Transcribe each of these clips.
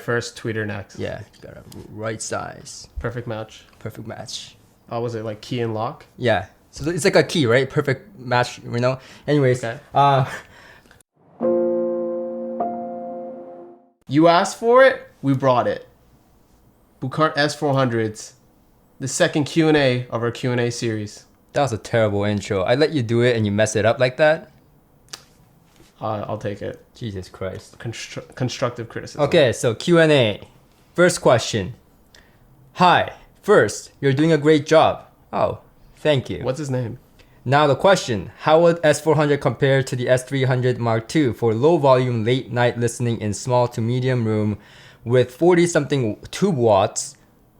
first, tweeter next. Yeah, got a right size. Perfect match. Perfect match. Was it like key and lock? Yeah. So it's like a key, right? Perfect match, you know? Anyways. Okay. You asked for it, we brought it. Buchardt S400s. The second Q&A of our Q&A series. That was a terrible intro. I let you do it and you mess it up like that? I'll take it. Jesus Christ. Constructive criticism. Okay, so Q&A. First question. Hi. First, you're doing a great job. Oh, thank you. What's his name? Now the question. How would S400 compare to the S300 Mark II for low volume late night listening in small to medium room with 40 something tube watts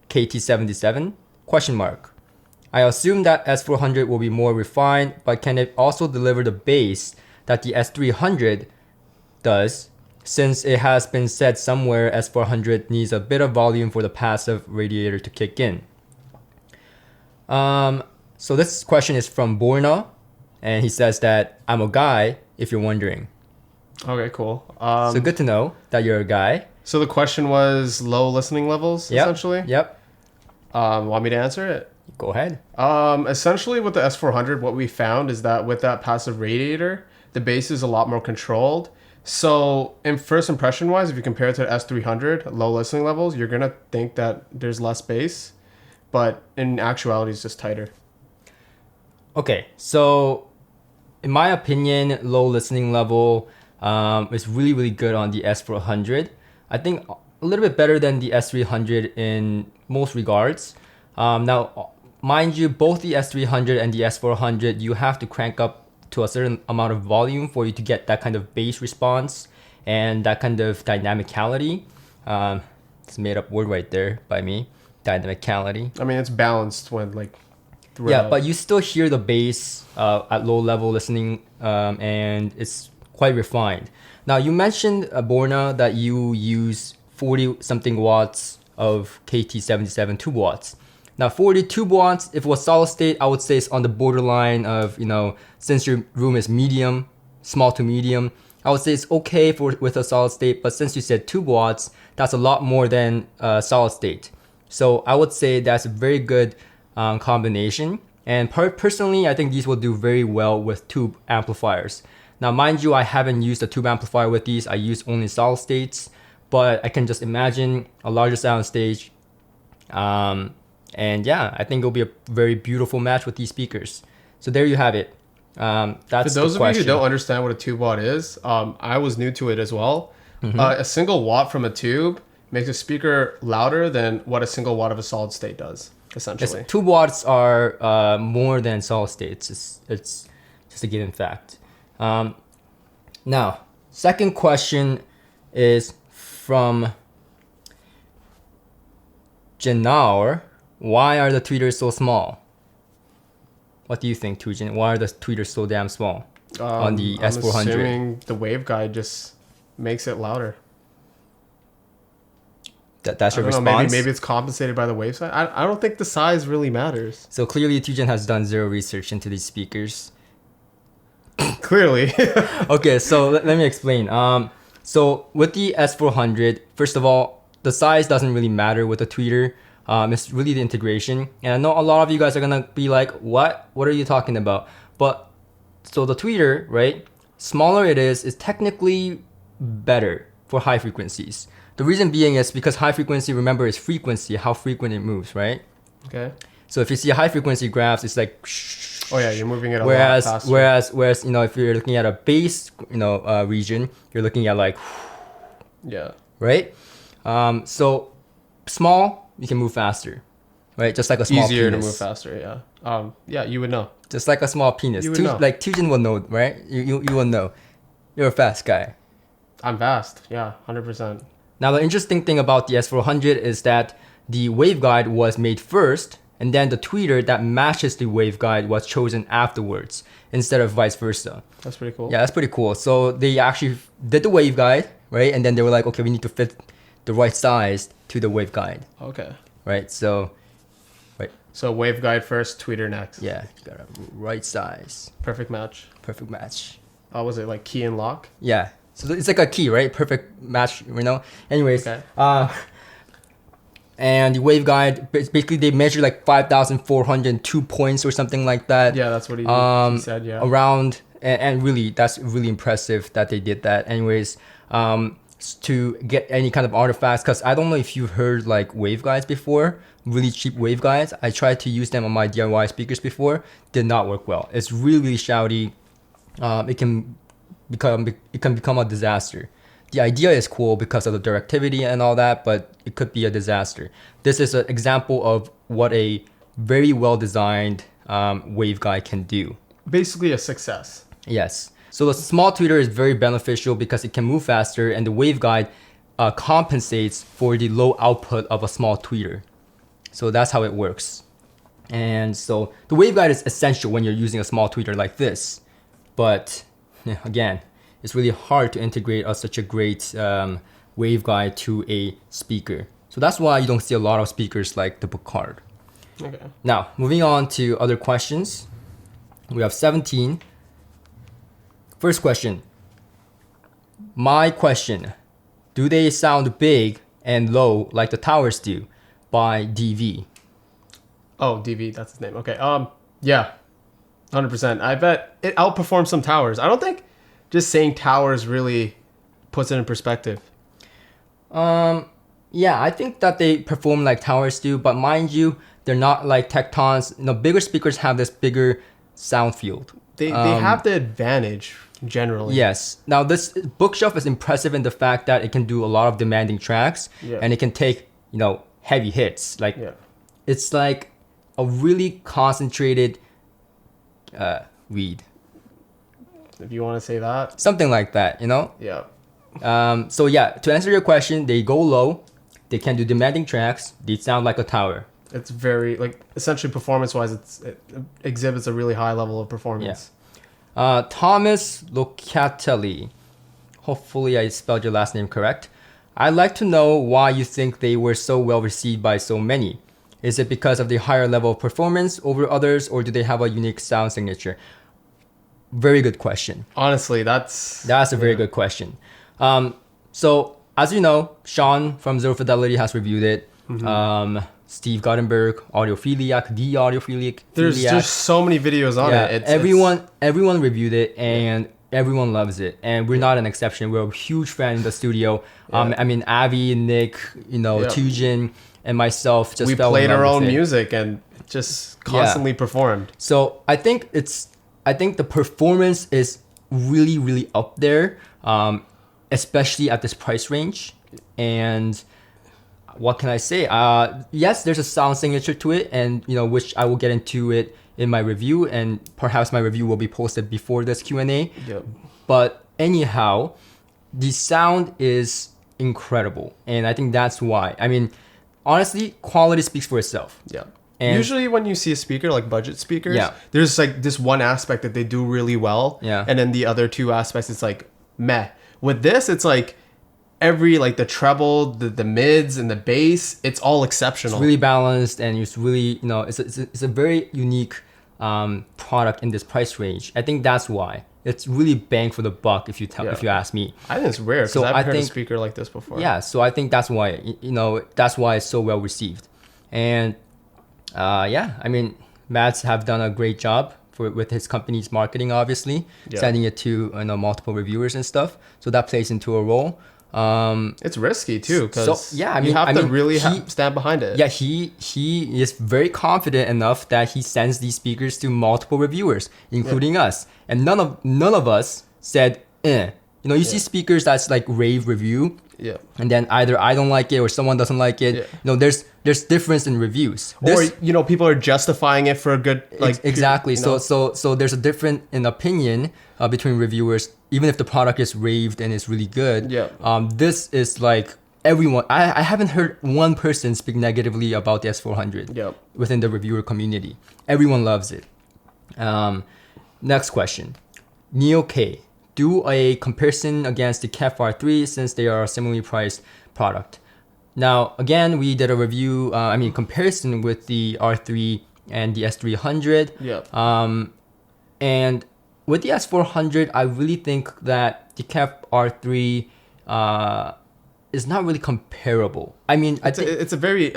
KT77? Question mark. I assume that S400 will be more refined, but can it also deliver the bass that the S300 does, since it has been said somewhere S400 needs a bit of volume for the passive radiator to kick in? So this question is from Borna, and he says that I'm a guy, if you're wondering. Okay, cool. So good to know that you're a guy. So the question was low listening levels, essentially? Yep. Want me to answer it? Go ahead. Essentially with the S400, what we found is that with that passive radiator, the bass is a lot more controlled. So in first impression wise, if you compare it to the S300, low listening levels, you're going to think that there's less bass, but in actuality, it's just tighter. Okay, so in my opinion, low listening level is really, really good on the S400. I think a little bit better than the S300 in most regards. Now, mind you, both the S300 and the S400, you have to crank up to a certain amount of volume for you to get that kind of bass response and that kind of dynamicality. It's a made up word right there by me, dynamicality. I mean, it's balanced when like throughout. Yeah, but you still hear the bass at low level listening, and it's quite refined. Now, you mentioned, Borna, that you use 40 something watts of KT77 tube watts. Now 40 tube watts, if it was solid state, I would say it's on the borderline of, you know, since your room is medium, small to medium, I would say it's okay with a solid state, but since you said tube watts, that's a lot more than solid state. So I would say that's a very good combination. And personally, I think these will do very well with tube amplifiers. Now, mind you, I haven't used a tube amplifier with these. I use only solid states, but I can just imagine a larger sound stage. And yeah, I think it'll be a very beautiful match with these speakers. So there you have it. That's For those the of question. you who don't understand what a tube watt is, I was new to it as well. A single watt from a tube makes a speaker louder than what a single watt of a solid state does, essentially. Yes, tube watts are more than solid states. It's just a given fact. Now, second question is from Janaur. Why are the tweeters so small? What do you think, Tujin? Why are the tweeters so damn small on the S400? I'm assuming the waveguide just makes it louder. That's your I don't know, response? maybe it's compensated by the wave size. I don't think the size really matters. So clearly Tujin has done zero research into these speakers. Clearly. Okay, so let me explain. So with the S400, first of all, the size doesn't really matter with the tweeter. It's really the integration. And I know a lot of you guys are gonna be like, what are you talking about? But so the tweeter, right, smaller it is technically better for high frequencies. The reason being is because high frequency, remember, is frequency, how frequent it moves, right? Okay. So if you see high frequency graphs, it's like, oh yeah, you're moving it a lot faster. Whereas, you know, if you're looking at a bass, you know, region, you're looking at like, yeah, right? So small, you can move faster, right? Just like a small easier penis. to move faster. Yeah. Yeah, you would know. Just like a small penis. You would know. Like Tujin will know, right? You will know. You're a fast guy. I'm fast. Yeah, 100%. Now the interesting thing about the S400 is that the waveguide was made first, and then the tweeter that matches the waveguide was chosen afterwards, instead of vice versa. That's pretty cool. Yeah, that's pretty cool. So they actually did the waveguide, right? And then they were like, okay, we need to fit the right size to the waveguide. Okay. Right, so, right. So waveguide first, tweeter next. Yeah, got a right size. Perfect match. Perfect match. Was it like key and lock? Yeah, So it's like a key, right? Perfect match, you know? Anyways, Okay. And the waveguide, basically they measure like 5,402 points or something like that. Yeah, that's what he said, yeah. Around, and really, that's really impressive that they did that. Anyways, to get any kind of artifacts, because I don't know if you've heard like waveguides before, really cheap waveguides. I tried to use them on my DIY speakers before, did not work well. It's really, really shouty. It can become a disaster. The idea is cool because of the directivity and all that, but it could be a disaster. This is an example of what a very well-designed waveguide can do. Basically a success. Yes. So the small tweeter is very beneficial because it can move faster, and the waveguide compensates for the low output of a small tweeter. So that's how it works. And so the waveguide is essential when you're using a small tweeter like this. But again, it's really hard to integrate such a great waveguide to a speaker. So that's why you don't see a lot of speakers like the Buchardt. Okay. Now, moving on to other questions. We have 17. First question. My question. Do they sound big and low like the towers do? By DV. Oh, DV, that's his name. Okay. Yeah. 100%. I bet it outperforms some towers. I don't think just saying towers really puts it in perspective. Yeah, I think that they perform like towers do, but mind you, they're not like Tectons. You know, bigger speakers have this bigger sound field. They have the advantage generally. Yes. Now this bookshelf is impressive in the fact that it can do a lot of demanding tracks, and it can take, you know, heavy hits. Like it's like a really concentrated weed. If you want to say that. Something like that, you know? Yeah. So yeah, to answer your question, they go low, they can do demanding tracks, they sound like a tower. It's very, like, essentially performance-wise, it exhibits a really high level of performance. Yeah. Thomas Locatelli. Hopefully I spelled your last name correct. I'd like to know why you think they were so well received by so many. Is it because of the higher level of performance over others, or do they have a unique sound signature? Very good question. Honestly, that's a very good question. So as you know, Sean from Zero Fidelity has reviewed it. Steve Guttenberg, Audiophiliac, the Audiophiliac. There's so many videos on it. Everyone reviewed it, and everyone loves it, and we're not an exception. We're a huge fan in the studio. I mean, Avi, Nick, you know, Tujin, and myself just we played our own music and just constantly performed. So I think the performance is really, really up there, especially at this price range. And what can I say? Yes, there's a sound signature to it, and you know, which I will get into it in my review, and perhaps my review will be posted before this Q&A. Yep. But anyhow, the sound is incredible, and I think that's why. I mean, honestly, quality speaks for itself. Yeah. And usually when you see a speaker, like budget speakers, there's like this one aspect that they do really well, and then the other two aspects, it's like meh. With this, it's like every, like the treble, the mids, and the bass, it's all exceptional. It's really balanced, and it's really, you know, it's a very unique product in this price range. I think that's why it's really bang for the buck. If you ask me, I think it's rare because I've heard a speaker like this before. Yeah, so I think that's why, you know, that's why it's so well received. And I mean, Mads have done a great job with his company's marketing, obviously, sending it to, you know, multiple reviewers and stuff. So that plays into a role. It's risky too, because I mean, you have to really stand behind it. Yeah, he is very confident enough that he sends these speakers to multiple reviewers, including us, and none of us said, eh. You know, you see speakers that's like rave review, and then either I don't like it or someone doesn't like it. You know, there's difference in reviews. Or, you know, people are justifying it for a good, like, exactly. You know? So there's a difference in opinion between reviewers, even if the product is raved and is really good. This is like everyone. I haven't heard one person speak negatively about the S400 within the reviewer community. Everyone loves it. Next question, Neo K. Do a comparison against the Kef R3 since they are a similarly priced product. Now, again, we did a review, comparison with the R3 and the S300. Yeah. And with the S400, I really think that the Kef R3 is not really comparable. I mean, I think it's a very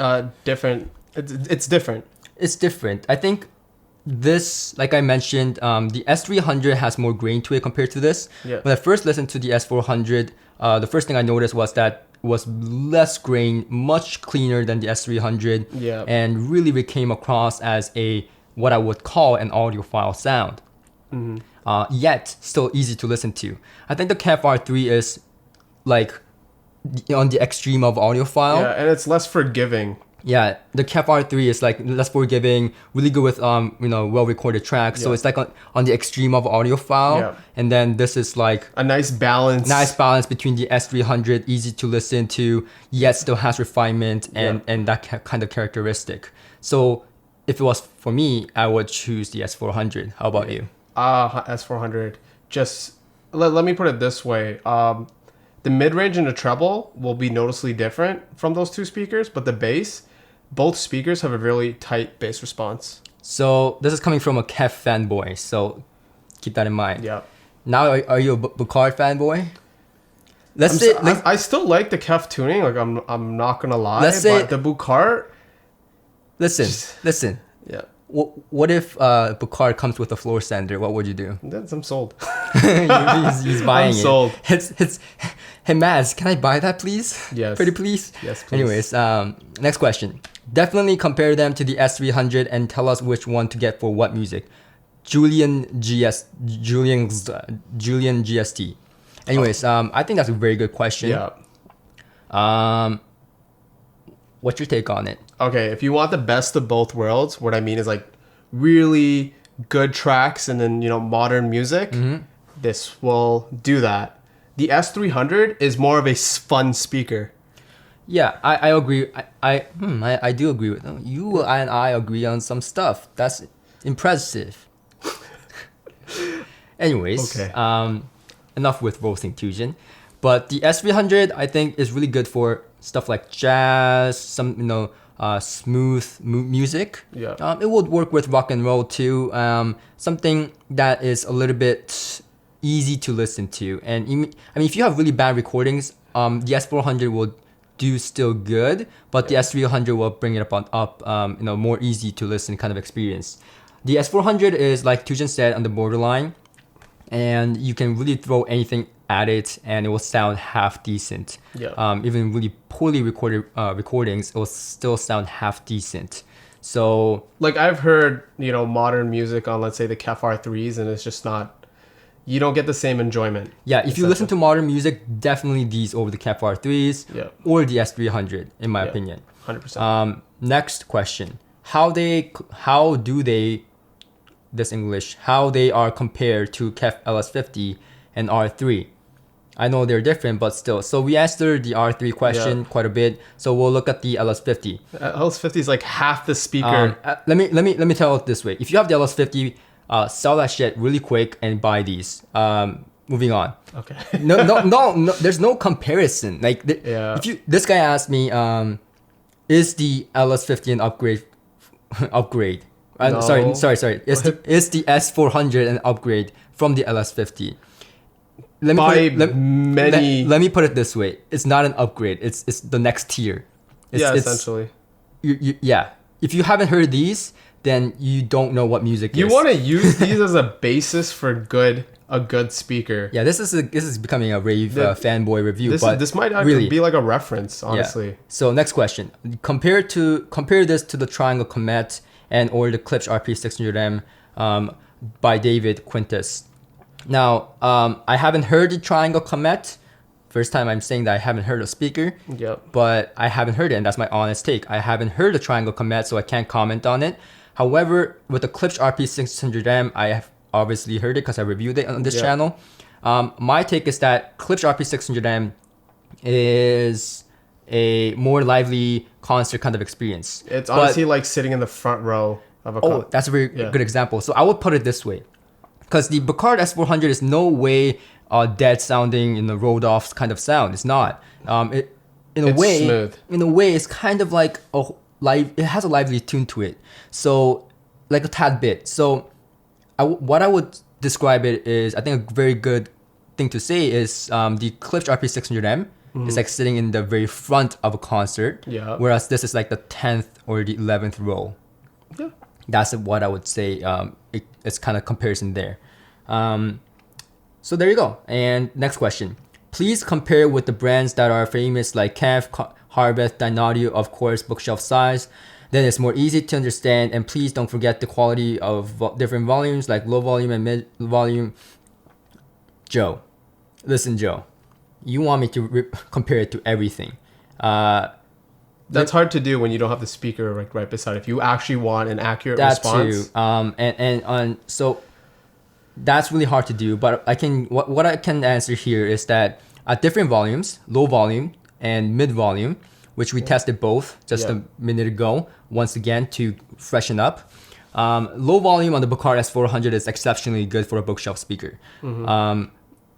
different. It's different. it's different. I think this, like I mentioned, the S300 has more grain to it compared to this. Yeah. When I first listened to the S400, the first thing I noticed was that it was less grain, much cleaner than the S300, Yeah. and really came across as a what I would call an audiophile sound. Yet still easy to listen to. I think the Kef R3 is like on the extreme of audiophile. Yeah, and it's less forgiving. Yeah, the Kef R3 is like less forgiving, really good with well recorded tracks. So Yeah. it's like on the extreme of audiophile. Yeah. And then this is like A nice balance. nice balance between the S300, easy to listen to, yet still has refinement and that kind of characteristic. So if it was for me, I would choose the S400. How about you? S400. Just let me put it this way. The mid-range and the treble will be noticeably different from those two speakers, but the bass, both speakers have a really tight bass response. So this is coming from a Kef fanboy, so keep that in mind. Yeah. Now, are you a Buchardt fanboy? Let's I'm say, s- I still like the Kef tuning. Like I'm not gonna lie. Let's say- but the Buchardt. listen. Yeah. What if Buchardt comes with a floor sander? What would you do? That's, I'm sold. he's buying I'm sold. it. It's hey Maz, can I buy that please? Yes. Pretty please. Yes, please. Anyways, next question. Definitely compare them to the S300 and tell us which one to get for what music. Julian GST. Anyways, I think that's a very good question. Yeah. What's your take on it? Okay, if you want the best of both worlds, what I mean is like really good tracks and then modern music. This will do that. The S300 is more of a fun speaker. Yeah, I agree. I do agree with them. You and I agree on some stuff. That's impressive. Anyways, Okay. Enough with roasting Fusion. But the S300 I think is really good for stuff like jazz, some smooth music. Yeah. It would work with rock and roll too. Something that is a little bit easy to listen to. And if you have really bad recordings, the S400 will do still good, but the S300 will bring it up, more easy to listen kind of experience. The S400 is, like Tujan said, on the borderline, and you can really throw anything at it and it will sound half decent. Yeah. Even really poorly recorded recordings, it will still sound half decent. So Like I've heard, modern music on, let's say, the Kef R3s, and it's just not, you don't get the same enjoyment. yeah, if you listen to modern music, definitely these over the Kef R3s Yeah. or the S300, in my Yeah. opinion. 100%. Next question: how do they how they are compared to KEF LS50 and R3? I know they're different, but still. So we answered the R3 question quite a bit. So we'll look at the LS50. LS50 is like half the speaker. Let me tell it this way: if you have the LS50, sell that shit really quick and buy these. Moving on. Okay. No. There's no comparison. Like, Yeah. this guy asked me, is the LS50 an upgrade? No. Sorry. Is the S400 an upgrade from the LS50? Let me put it this way: it's not an upgrade. It's the next tier. Essentially. Yeah. If you haven't heard these, then you don't know what music is. You want to use these as a basis for a good speaker. Yeah, this is becoming a rave fanboy review. This might actually really be like a reference, honestly. Yeah. So next question: compare this to the Triangle Comet and or the Klipsch RP600M by David Quintus. Now, I haven't heard the Triangle Comet. First time I'm saying that I haven't heard a speaker. Yep. But I haven't heard it, and that's my honest take. I haven't heard the Triangle Comet, so I can't comment on it. However, with the Klipsch RP600M, I have obviously heard it because I reviewed it on this channel. My take is that Klipsch RP600M is a more lively concert kind of experience. It's honestly like sitting in the front row of a Oh, that's a very good example. So I would put it this way. Because the Buchardt S400 is no way dead sounding in the rolled off kind of sound. It's not. It's smooth. In a way, it's kind of like it has a lively tune to it. So like a tad bit. So what I would describe it is, I think a very good thing to say is the Klipsch RP600M is like sitting in the very front of a concert, whereas this is like the 10th or the 11th row. Yeah. That's what I would say. It's kind of comparison there. So there you go. And next question. Please compare with the brands that are famous like KEF, Harvest, Dynaudio, of course, bookshelf size. Then it's more easy to understand. And please don't forget the quality of different volumes like low volume and mid volume. Joe, listen, Joe. You want me to compare it to everything. That's hard to do when you don't have the speaker right beside. If you actually want an accurate response. So that's really hard to do. But I can what I can answer here is that at different volumes, low volume and mid volume, which we tested both just a minute ago, once again to freshen up. Low volume on the Buchardt S400 is exceptionally good for a bookshelf speaker.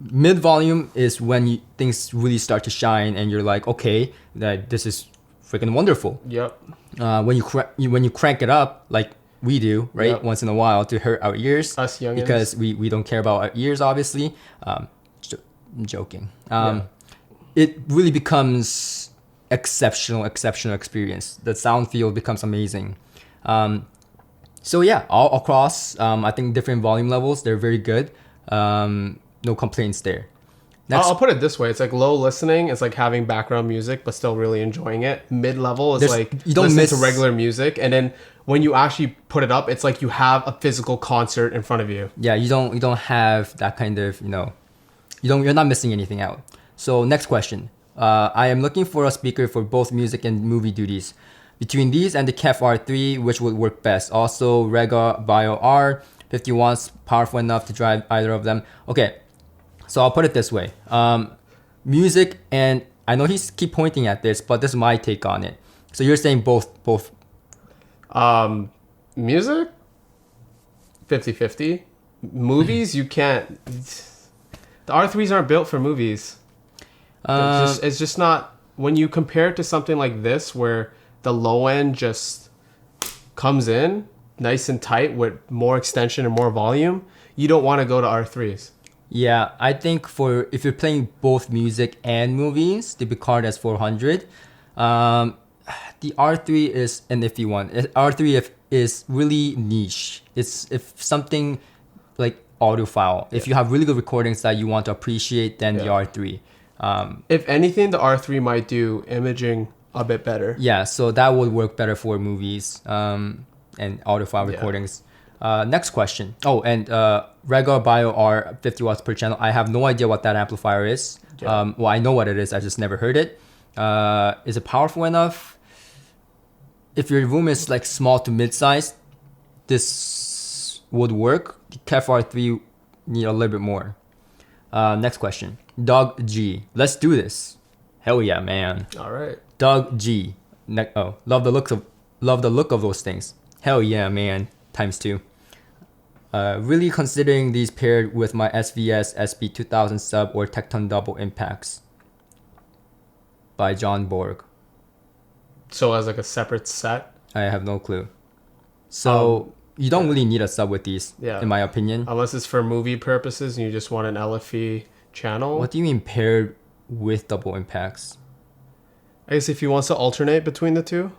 Mid volume is when things really start to shine and you're like, okay, this is freaking wonderful. When you crank it up like we do, right, once in a while to hurt our ears, us youngins, because we don't care about our ears, obviously. I'm joking. It really becomes exceptional experience. The sound field becomes amazing. So yeah, all across, I think different volume levels, they're very good. No complaints there. I'll put it this way. It's like low listening. It's like having background music, but still really enjoying it. Mid-level is like you don't listen to regular music. And then when you actually put it up, it's like you have a physical concert in front of you. Yeah, you don't have that kind of, you're not missing anything out. So next question. I am looking for a speaker for both music and movie duties. Between these and the Kef R3, which would work best? Also, Rega Bio R, 50 watts, powerful enough to drive either of them. Okay. So I'll put it this way. Music, and I know he's keep pointing at this, but this is my take on it. So you're saying both. Music, 50-50. Movies, you can't. The R3s aren't built for movies. It's just not. When you compare it to something like this, where the low end just comes in nice and tight with more extension and more volume, you don't want to go to R3s. Yeah, I think if you're playing both music and movies, the Buchardt S400, the R3 is an iffy one. R3 is really niche. It's if something like audiophile. If you have really good recordings that you want to appreciate, then the R3. If anything, the R3 might do imaging a bit better. Yeah, so that would work better for movies and audiophile recordings. Next question. Oh, and Rega Bio R 50 watts per channel. I have no idea what that amplifier is. Well, I know what it is. I just never heard it. Is it powerful enough? If your room is like small to mid-sized, this would work. Kef R3 need a little bit more. Next question. Doug G. Let's do this. Hell yeah, man. All right. Doug G. Love the look of those things. Hell yeah, man. ×2. Really considering these paired with my SVS SB 2000 sub or Tecton double impacts. By John Borg. So as like a separate set? I have no clue. So you don't really need a sub with these, in my opinion. Unless it's for movie purposes and you just want an LFE channel. What do you mean paired with double impacts? I guess if he wants to alternate between the two.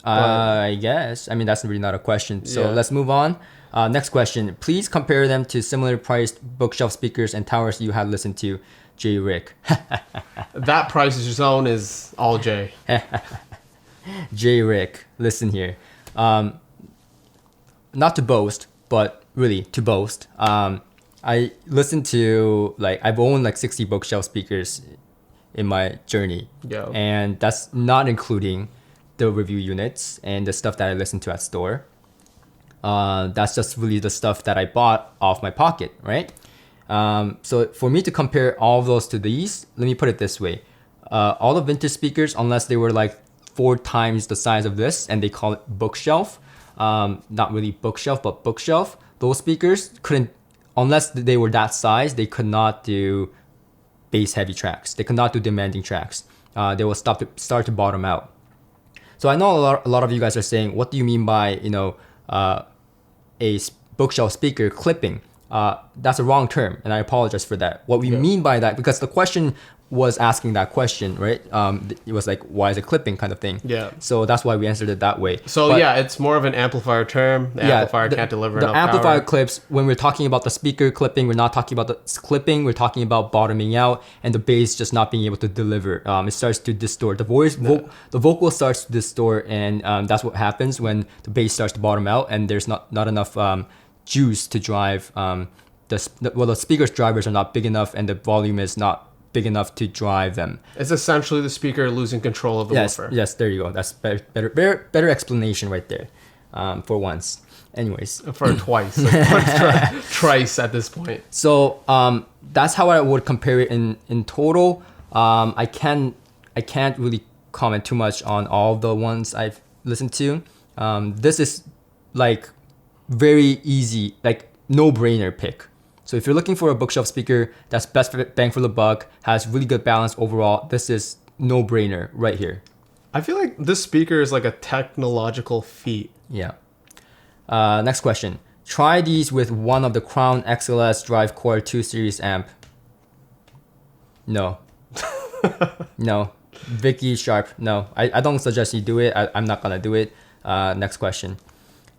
I guess. I mean, that's really not a question. So let's move on. Next question. Please compare them to similar priced bookshelf speakers and towers you had listened to. J. Rick. That price zone is all J. J. Rick, listen here. Not to boast, but really to boast. I listened to I've owned 60 bookshelf speakers in my journey. And that's not including the review units and the stuff that I listen to at store. That's just really the stuff that I bought off my pocket, right? So for me to compare all of those to these, let me put it this way. All the vintage speakers, unless they were 4 times the size of this and they call it bookshelf, not really bookshelf, but bookshelf, those speakers couldn't, unless they were that size, they could not do bass heavy tracks. They could not do demanding tracks. They will start to bottom out. So I know a lot of you guys are saying, what do you mean by, a bookshelf speaker clipping? That's a wrong term, and I apologize for that. What we mean by that, because the question was asking that question, right? It was like, why is it clipping kind of thing? Yeah. So that's why we answered it that way. So yeah, it's more of an amplifier term. The amplifier can't deliver enough The amplifier power. clips, when we're talking about the speaker clipping, we're not talking about the clipping, we're talking about bottoming out and the bass just not being able to deliver. It starts to distort. The vocal starts to distort, and that's what happens when the bass starts to bottom out and there's not enough juice to drive. The speaker's drivers are not big enough and the volume is not big enough to drive them. It's essentially the speaker losing control of the woofer. Yes, there you go. That's better explanation right there, for once. Anyways. For twice. Trice at this point. So that's how I would compare it in total. I can't really comment too much on all the ones I've listened to. This is like very easy, like no-brainer pick. So if you're looking for a bookshelf speaker that's best bang for the buck, has really good balance overall, this is no-brainer right here. I feel like this speaker is like a technological feat. Yeah. Next question. Try these with one of the Crown XLS Drive Core 2 Series amp. No. No. Vicky Sharp, no. I don't suggest you do it. I'm not gonna do it. Next question.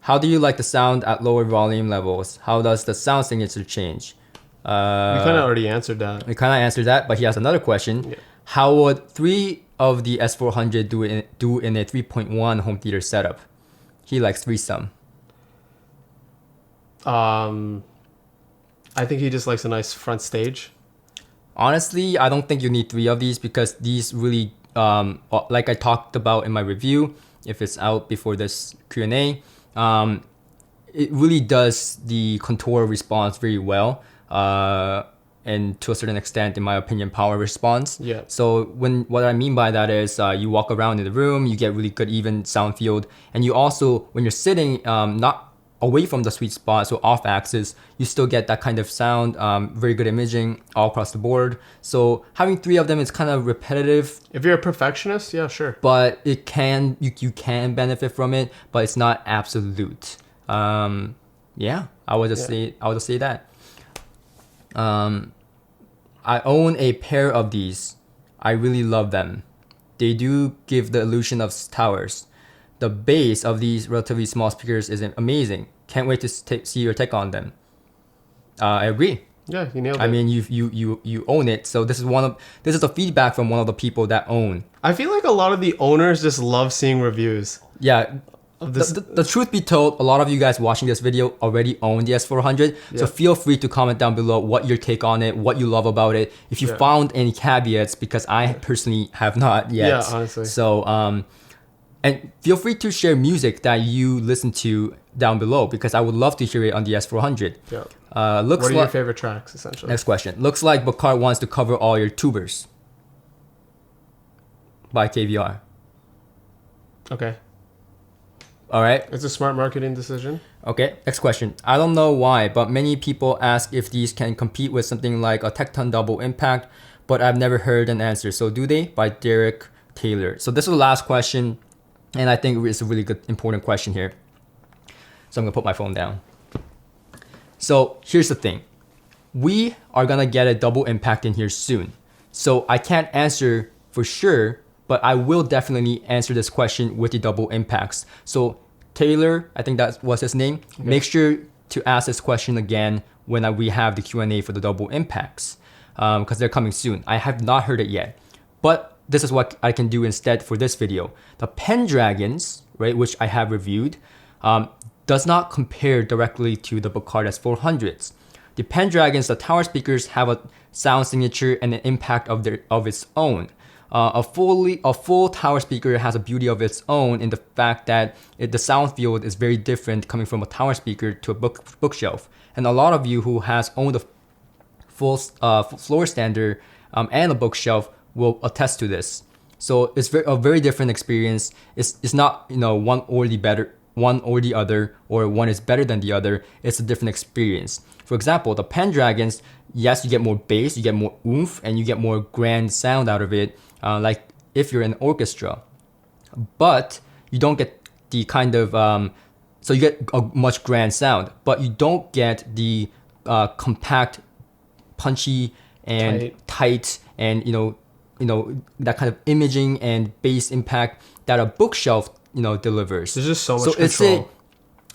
How do you like the sound at lower volume levels? How does the sound signature change? We kind of already answered that. We kind of answered that, but he has another question. Yeah. How would 3 of the S400 do in a 3.1 home theater setup? He likes threesome. I think he just likes a nice front stage. Honestly, I don't think you need 3 of these because these really, like I talked about in my review, if it's out before this Q&A, it really does the contour response very well, and to a certain extent, in my opinion, power response. Yeah. So what I mean by that is you walk around in the room, you get really good even sound field, and you also, when you're sitting not away from the sweet spot, so off axis, you still get that kind of sound, very good imaging all across the board. So having 3 of them is kind of repetitive. If you're a perfectionist, yeah, sure. But it can you can benefit from it, but it's not absolute. Yeah, I would just say that. I own a pair of these. I really love them. They do give the illusion of towers. The bass of these relatively small speakers is amazing. Can't wait to see your take on them. I agree. Yeah, you nailed it. I mean, you own it. So this is the feedback from one of the people that own. I feel like a lot of the owners just love seeing reviews. Yeah. Of this. The truth be told, a lot of you guys watching this video already own the S400. Yeah. So feel free to comment down below what your take on it, what you love about it. If you found any caveats, because I personally have not yet. Yeah, honestly. So and feel free to share music that you listen to down below, because I would love to hear it on the S400. Yeah. What are your favorite tracks, essentially? Next question. Looks like Buchardt wants to cover all your tubers by KVR. Okay. All right. It's a smart marketing decision. Okay. Next question. I don't know why, but many people ask if these can compete with something like a Tecton double impact, but I've never heard an answer. So do they? By Derek Taylor. So this is the last question, and I think it's a really good, important question here. So I'm gonna put my phone down. So here's the thing. We are gonna get a double impact in here soon. So I can't answer for sure, but I will definitely answer this question with the double impacts. So Taylor, I think that was his name. Okay. Make sure to ask this question again when we have the Q&A for the double impacts, because they're coming soon. I have not heard it yet, but this is what I can do instead for this video. The Pendragons, right, which I have reviewed, does not compare directly to the Buchardt S400s. The Pendragons, the tower speakers, have a sound signature and an impact of its own. A full tower speaker has a beauty of its own in the fact that the sound field is very different coming from a tower speaker to a bookshelf. And a lot of you who has owned a full floor stander and a bookshelf will attest to this. So it's a very different experience. It's not, one or the other, or one is better than the other. It's a different experience. For example, the Pendragons, yes, you get more bass, you get more oomph, and you get more grand sound out of it, like if you're in an orchestra. But you don't get the kind of, so you get a much grand sound, but you don't get the compact, punchy, and tight, and that kind of imaging and bass impact that a bookshelf delivers. There's just so much control.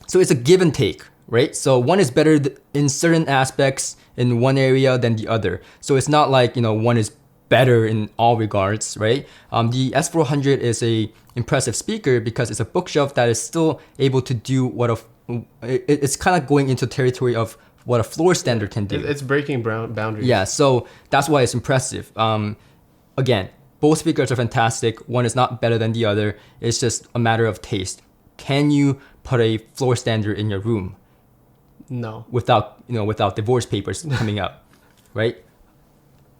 So it's a give and take, right? So one is better in certain aspects in one area than the other. So it's not like one is better in all regards, right? The S400 is a impressive speaker because it's a bookshelf that is still able to do what it's kind of going into territory of what a floor standard can do. It's breaking boundaries. Yeah, so that's why it's impressive. Again, both speakers are fantastic. One is not better than the other. It's just a matter of taste. Can you put a floor standard in your room? No. Without divorce papers coming up, right?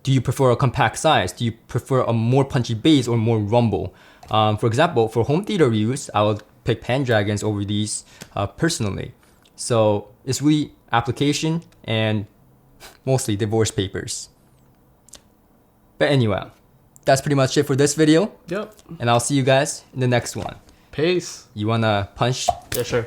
Do you prefer a compact size? Do you prefer a more punchy bass or more rumble? For example, for home theater use, I would pick Pendragons over these personally. So it's really application and mostly divorce papers. But anyway, that's pretty much it for this video. Yep. And I'll see you guys in the next one. Peace. You wanna punch? Yeah, sure.